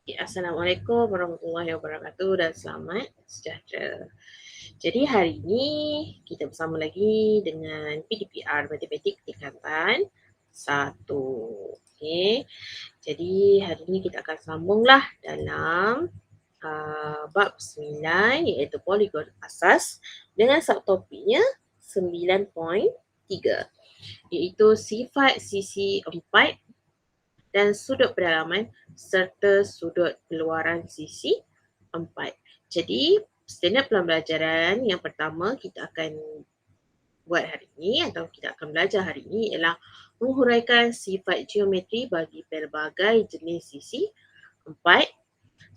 Assalamualaikum warahmatullahi wabarakatuh dan selamat sejahtera. Jadi hari ini kita bersama lagi dengan PDPR Matematik Tingkatan 1. Okey. Jadi hari ini kita akan sambunglah dalam bab 9 iaitu poligon asas dengan subtopiknya 9.3 iaitu sifat sisi 4 dan sudut pedalaman serta sudut keluaran sisi 4. Jadi standard pembelajaran yang pertama kita akan buat hari ini atau kita akan belajar hari ini ialah menghuraikan sifat geometri bagi pelbagai jenis sisi 4.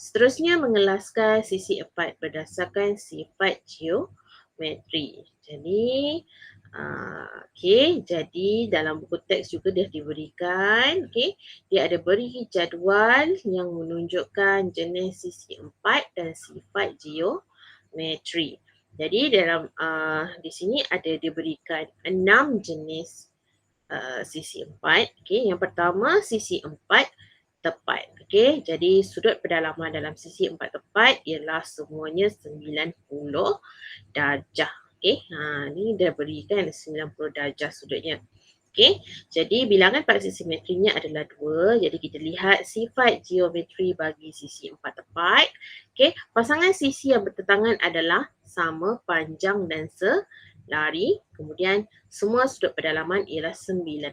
Seterusnya mengelaskan sisi 4 berdasarkan sifat geometri. Jadi jadi dalam buku teks juga dia diberikan, dia ada beri jadual yang menunjukkan jenis sisi 4 dan sifat geometri. Jadi dalam di sini ada diberikan 6 jenis sisi 4. Yang pertama sisi 4 tepat. Jadi sudut pedalaman dalam sisi 4 tepat ialah semuanya 90 darjah. Ni dah berikan 90 darjah sudutnya. Jadi bilangan paksi simetrinya adalah 2. Jadi kita lihat sifat geometri bagi sisi 4 tepat. Pasangan sisi yang bertentangan adalah sama panjang dan selari. Kemudian semua sudut pedalaman ialah 90.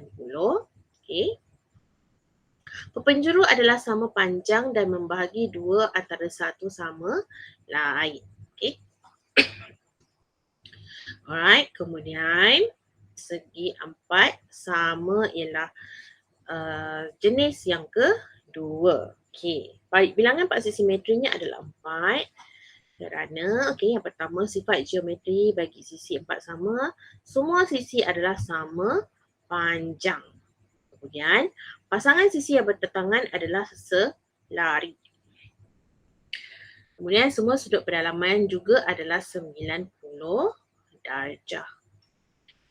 Penjuru adalah sama panjang dan membahagi 2 antara satu sama lain. Alright, kemudian segi 4 sama ialah jenis yang kedua. Baik, bilangan paksi simetrinya adalah 4 kerana yang pertama sifat geometri bagi sisi 4 sama, semua sisi adalah sama panjang. Kemudian pasangan sisi yang bertentangan adalah selari. Kemudian semua sudut pedalaman juga adalah 90 darjah.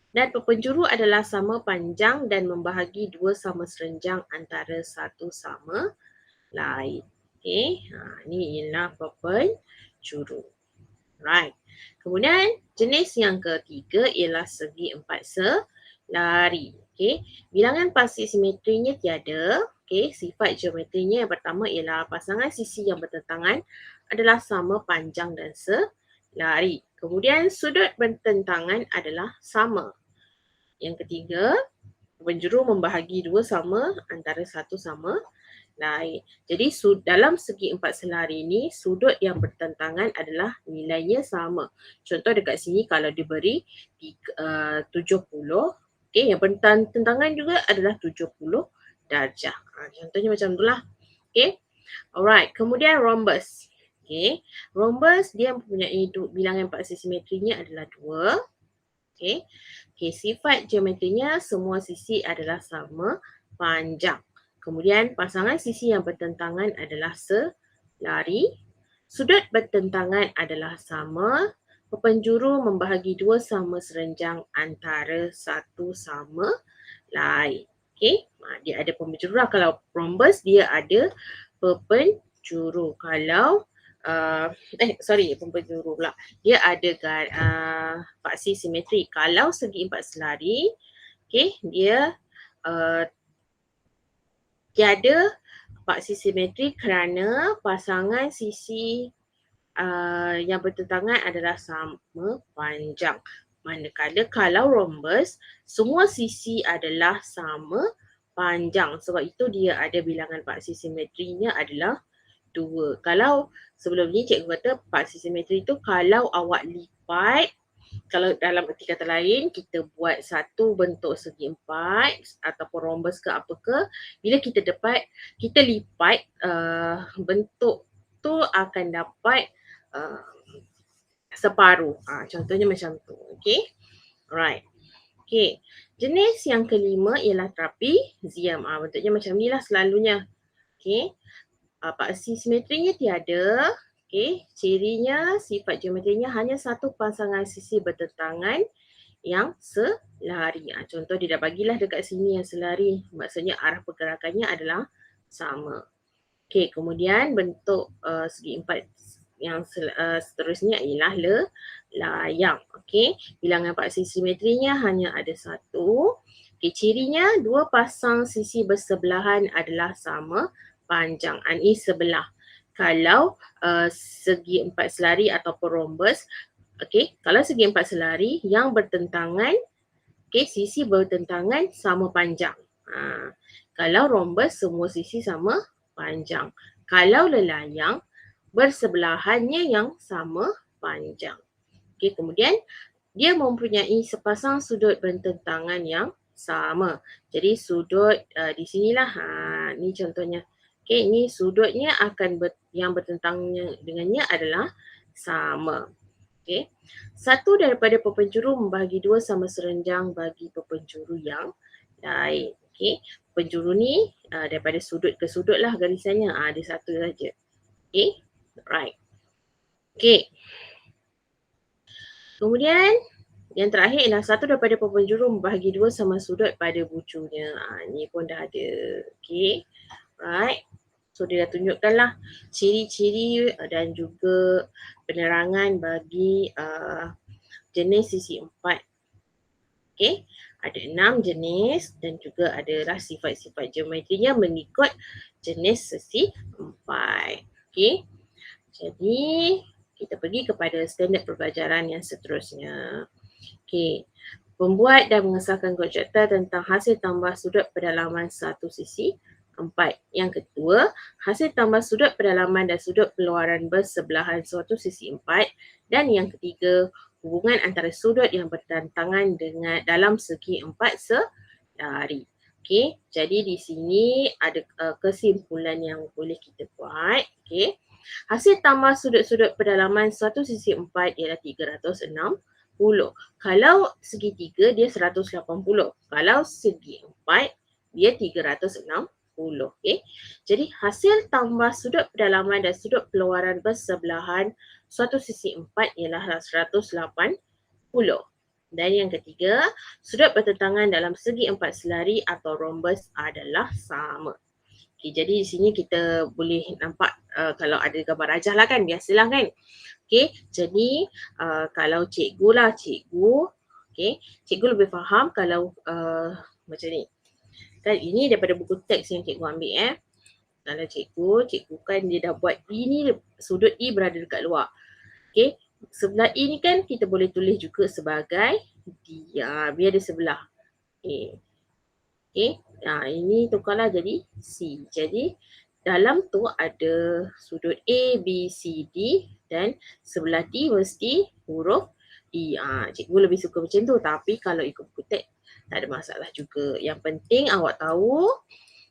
Dan penjuru adalah sama panjang dan membahagi 2 sama serenjang antara satu sama lain. Ini ialah penjuru. Right. Kemudian jenis yang ketiga ialah segi 4 selari. Bilangan pasti simetrinya tiada. Sifat geometrinya yang pertama ialah pasangan sisi yang bertentangan adalah sama panjang dan selari. Kemudian sudut bertentangan adalah sama. Yang ketiga, penjuru membahagi 2 sama antara satu sama lain. Jadi dalam segi 4 selari ni sudut yang bertentangan adalah nilainya sama. Contoh dekat sini kalau diberi 70, yang bertentangan juga adalah 70 darjah. Contohnya macam itulah. Alright, kemudian rhombus. Rhombus dia mempunyai bilangan paksi simetrinya adalah 2. Sifat geometrinya semua sisi adalah sama panjang. Kemudian pasangan sisi yang bertentangan adalah selari. Sudut bertentangan adalah sama. Penjuru membahagi 2 sama serenjang antara satu sama lain. Dia ada penjuru lah. Kalau rhombus dia ada penjuru. Kalau penjuru pula. Dia ada paksi simetri. Kalau segi 4 selari, dia tiada paksi simetri kerana pasangan sisi yang bertentangan adalah sama panjang. Manakala kalau rhombus, semua sisi adalah sama panjang. Sebab itu dia ada bilangan paksi simetrinya adalah 2. Kalau sebelum ni cikgu kata paksi simetri tu kalau awak lipat, kalau dalam erti kata lain kita buat satu bentuk segi 4 ataupun rhombus ke apa ke, bila kita dapat, kita lipat bentuk tu akan dapat separuh. Contohnya macam tu. Alright. Jenis yang kelima ialah trapezium. Bentuknya macam ni lah selalunya. Paksi simetrinya tiada. Cirinya, sifat geometrinya hanya satu pasangan sisi bertentangan yang selari. Contoh dia dah bagilah dekat sini yang selari. Maksudnya arah pergerakannya adalah sama. Okey, kemudian bentuk segi empat yang seterusnya ialah layang. Okey, bilangan paksi simetrinya hanya ada satu. Okey, cirinya dua pasang sisi bersebelahan adalah sama panjang. Ini sebelah. Kalau segi empat selari ataupun rhombus, okey, kalau segi empat selari yang bertentangan, okey, sisi bertentangan sama panjang. Kalau rhombus semua sisi sama panjang. Kalau lelayang bersebelahannya yang sama panjang. Okey, kemudian dia mempunyai sepasang sudut bertentangan yang sama. Jadi sudut di sinilah, ni contohnya. Okey, ini sudutnya akan yang bertentangan dengannya adalah sama. Okey. Satu daripada perpenjuru membahagi dua sama serenjang bagi perpenjuru yang lain. Okey. Penjuru ni daripada sudut ke sudut lah garisannya. Ada satu saja. Okey. Right. Okey. Kemudian yang terakhir ialah satu daripada perpenjuru membahagi dua sama sudut pada bucunya. Ni pun dah ada. Okey. Right. So dia dah tunjukkanlah ciri-ciri dan juga penerangan bagi jenis sisi empat. Okey, ada 6 jenis dan juga adalah sifat-sifat geometrinya mengikut jenis sisi empat. Okey, jadi kita pergi kepada standard pembelajaran yang seterusnya. Okey, membuat dan mengesahkan konjektor tentang hasil tambah sudut pedalaman satu sisi empat. Yang kedua, hasil tambah sudut pedalaman dan sudut keluaran bersebelahan suatu sisi empat. Dan yang ketiga, hubungan antara sudut yang bertentangan dengan dalam segi empat selari. Okey, jadi di sini ada kesimpulan yang boleh kita buat. Okey, hasil tambah sudut-sudut pedalaman suatu sisi empat ialah 360. Kalau segi 3 dia 180. Kalau segi 4 dia 360. Okay. Jadi hasil tambah sudut pedalaman dan sudut keluaran bersebelahan suatu sisi 4 ialah 180. Dan yang ketiga, sudut bertentangan dalam segi 4 selari atau rhombus adalah sama. Okay, jadi di sini kita boleh nampak kalau ada gambar rajah lah kan, biasalah kan. Okay, jadi kalau cikgu, okay, cikgu lebih faham kalau macam ni. Kan ini daripada buku teks yang cikgu ambil. Kalau cikgu kan dia dah buat E ni, sudut E berada dekat luar. Okay, sebelah E ni kan kita boleh tulis juga sebagai D. Biar dia sebelah A. Okay, ini tukarlah jadi C. Jadi dalam tu ada sudut A, B, C, D dan sebelah D mesti huruf E. Cikgu lebih suka macam tu, tapi kalau ikut buku teks tak ada masalah juga. Yang penting awak tahu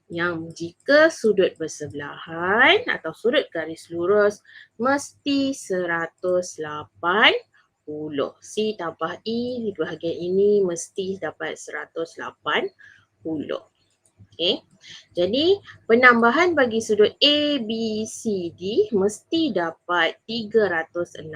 yang jika sudut bersebelahan atau sudut garis lurus mesti 180. C tambah E di bahagian ini mesti dapat 180. Okay. Jadi penambahan bagi sudut A, B, C, D mesti dapat 360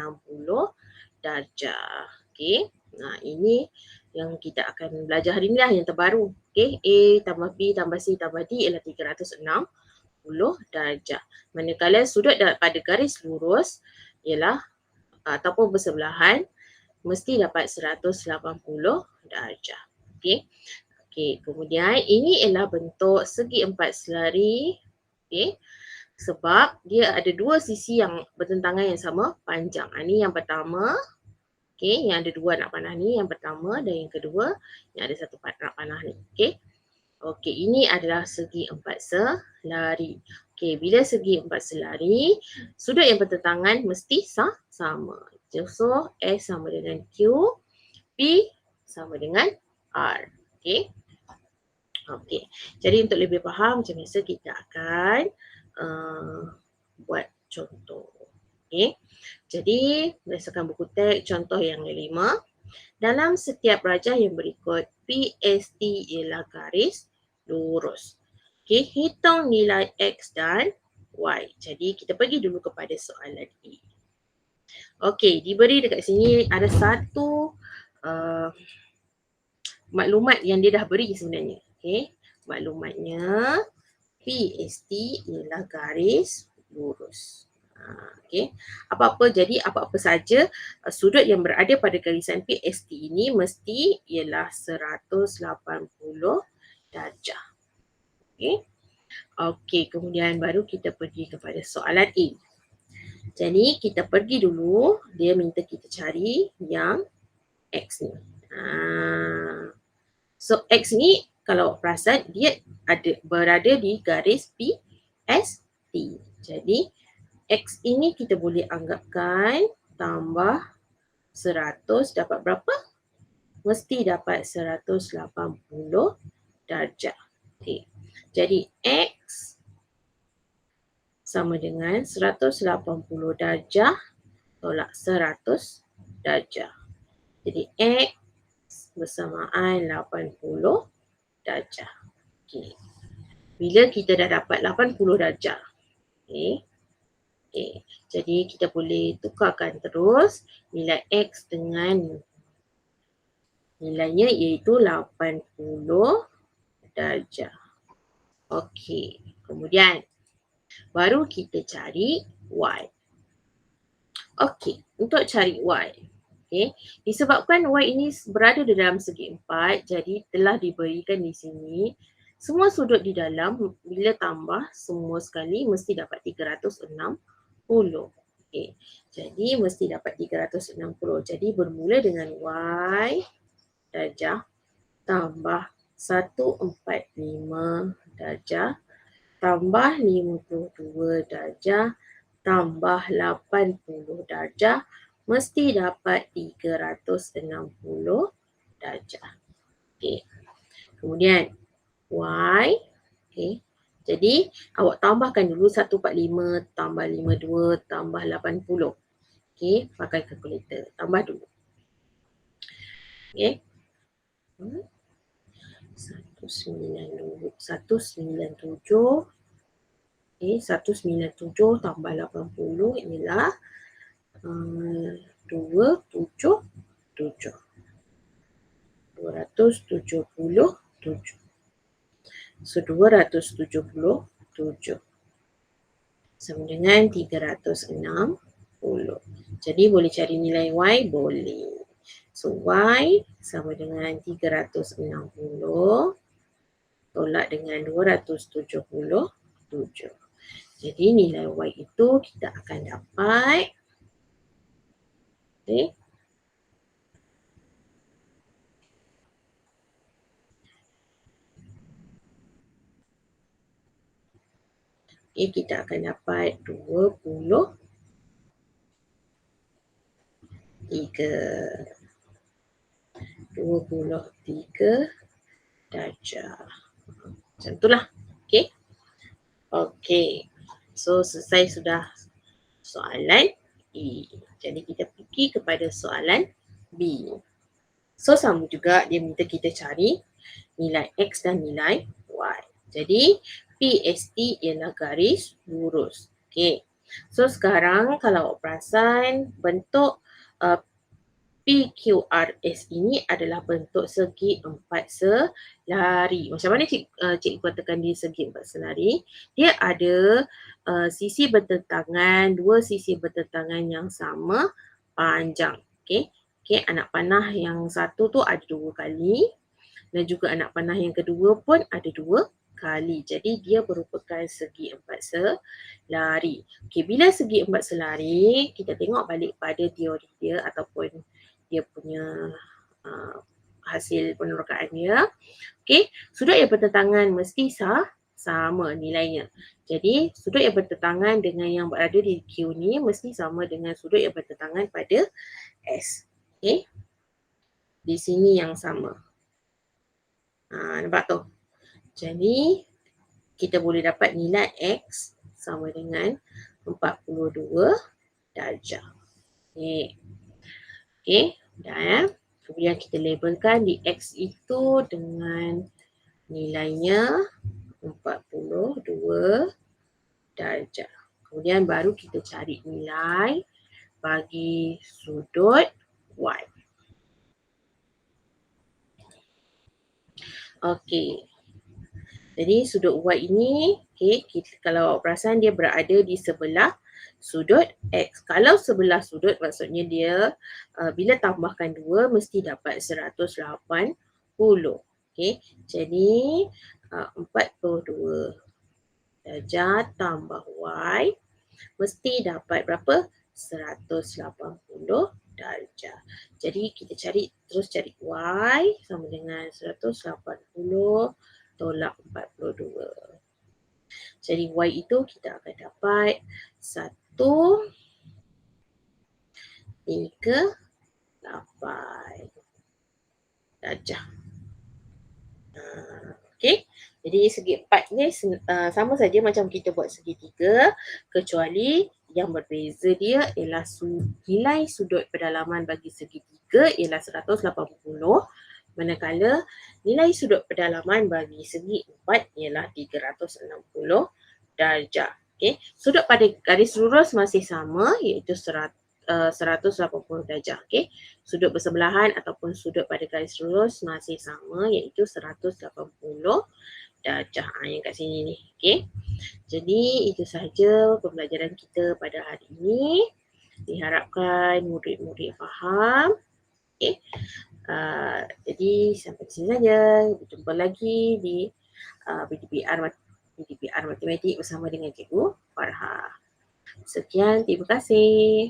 darjah. Okay. Ini yang kita akan belajar hari ni lah, yang terbaru. Okay. A tambah B tambah C tambah D ialah 360 darjah. Manakala sudut pada garis lurus ialah ataupun bersebelahan mesti dapat 180 darjah. Okay. Okay, kemudian ini ialah bentuk segi empat selari. Okay, sebab dia ada dua sisi yang bertentangan yang sama panjang. Ini yang pertama. Okay, yang ada dua nak panah ni. Yang pertama dan yang kedua yang ada satu nak panah ni. Okay. Okay, ini adalah segi empat selari. Okay, bila segi empat selari, sudut yang bertentangan mesti sama. So, S sama dengan Q, P sama dengan R. Okay. Okay, jadi untuk lebih faham macam biasa kita akan buat contoh. Okay, jadi berdasarkan buku teks contoh yang kelima, dalam setiap rajah yang berikut PST ialah garis lurus. Okay, hitung nilai X dan Y. Jadi kita pergi dulu kepada soalan A. Okay, diberi dekat sini ada satu maklumat yang dia dah beri sebenarnya. Okay, maklumatnya PST ialah garis lurus. Okey. Apa-apa saja sudut yang berada pada garisan PST ini mesti ialah 180 darjah. Okey. Okey, kemudian baru kita pergi kepada soalan A. Jadi kita pergi dulu, dia minta kita cari yang X ni. So X ni kalau perasan dia berada di garis PST. Jadi X ini kita boleh anggapkan tambah 100 dapat berapa? Mesti dapat 180 darjah. Okay. Jadi X sama dengan 180 darjah tolak 100 darjah. Jadi X bersamaan 80 darjah. Okay. Bila kita dah dapat 80 darjah. Okay. Okay. Jadi kita boleh tukarkan terus nilai X dengan nilainya iaitu 80 darjah. Okey, kemudian baru kita cari Y. Okey, untuk cari Y. Okey, disebabkan Y ini berada di dalam segi 4, jadi telah diberikan di sini semua sudut di dalam bila tambah semua sekali mesti dapat 360. Okey, jadi mesti dapat 360. Jadi bermula dengan Y darjah tambah 145 darjah tambah 52 darjah tambah 80 darjah mesti dapat 360 darjah. Okey. Kemudian Y. Okey. Jadi awak tambahkan dulu 145 tambah 52 tambah 80. Okey, pakai kalkulator. Tambah dulu. Okey. 197. Okay, 197 tambah 80 ialah 277. 277. So 277 sama dengan 360. Jadi boleh cari nilai Y? Boleh. So Y sama dengan 360 tolak dengan 277. Jadi nilai Y itu kita akan dapat. Okay. Okay, kita akan dapat 23 darjah. Macam itulah. Okay. Okay. So selesai sudah soalan E. Jadi kita pergi kepada soalan B. So sama juga dia minta kita cari nilai X dan nilai Y. Jadi PST ialah garis lurus. Okay. So sekarang kalau awak perasan bentuk PQRS ini adalah bentuk segi empat selari. Macam mana cikgu katakan dia segi empat selari? Dia ada sisi bertentangan, dua sisi bertentangan yang sama panjang. Okay. Okay, anak panah yang satu tu ada 2 kali dan juga anak panah yang kedua pun ada 2 kali. Jadi dia merupakan segi empat selari. Okay, bila segi empat selari, kita tengok balik pada teori dia ataupun dia punya hasil penerokaan dia. Okay, sudut yang bertentangan mesti sama nilainya. Jadi sudut yang bertentangan dengan yang berada di Q ni mesti sama dengan sudut yang bertentangan pada S. Okay, di sini yang sama. Nampak tu? Jadi kita boleh dapat nilai X sama dengan 42 darjah. Okay. Okay, dah. Kemudian kita labelkan di X itu dengan nilainya 42 darjah. Kemudian baru kita cari nilai bagi sudut Y. Okey. Jadi sudut Y ini, kalau awak perasan dia berada di sebelah sudut X. Kalau sebelah sudut maksudnya dia bila tambahkan 2 mesti dapat 180. Jadi 42 darjah tambah Y mesti dapat berapa? 180 darjah. Jadi kita cari Y sama dengan 180 tolak 42. Jadi Y itu kita akan dapat 138 darjah. Okey. Jadi segi 4 ni sama saja macam kita buat segi 3 kecuali yang berbeza dia ialah nilai sudut pedalaman bagi segi 3 ialah 180 manakala nilai sudut pedalaman bagi segi 4 ialah 360 darjah. Okey. Sudut pada garis lurus masih sama iaitu 180 darjah. Okey. Sudut bersebelahan ataupun sudut pada garis lurus masih sama iaitu 180 darjah yang kat sini ni. Okey. Jadi itu sahaja pembelajaran kita pada hari ini. Diharapkan murid-murid faham. Okey. Jadi sampai sini saja. Berjumpa lagi di PDPR Matematik bersama dengan Cikgu Farha. Sekian, terima kasih.